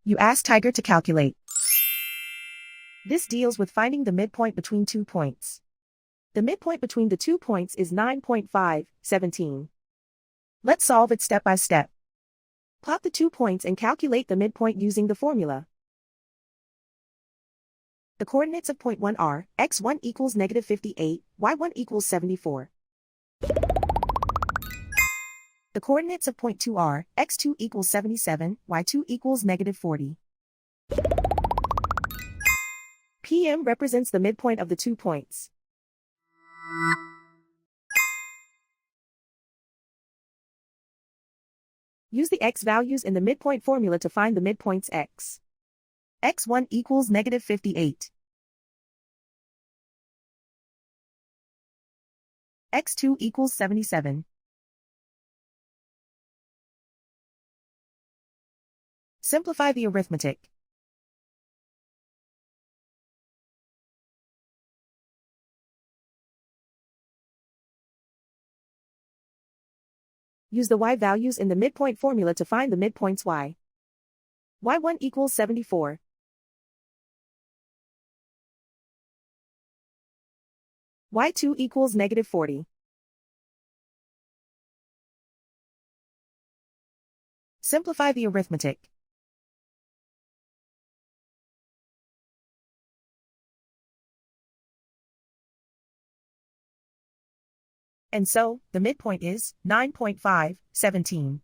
You ask Tiger to calculate. This deals with finding the midpoint between 2 points. The midpoint between the 2 points is 9.517. Let's solve it step by step. Plot the 2 points and calculate the midpoint using the formula. The coordinates of point 1 are, x1 equals -58, y1 equals 74. The coordinates of point 2 are, x2 equals 77, y2 equals -40. PM represents the midpoint of the 2 points. Use the x values in the midpoint formula to find the midpoints x. x1 equals -58. x2 equals 77. Simplify the arithmetic. Use the y values in the midpoint formula to find the midpoints y. y1 equals 74. y2 equals -40. Simplify the arithmetic. And so, the midpoint is 9.517.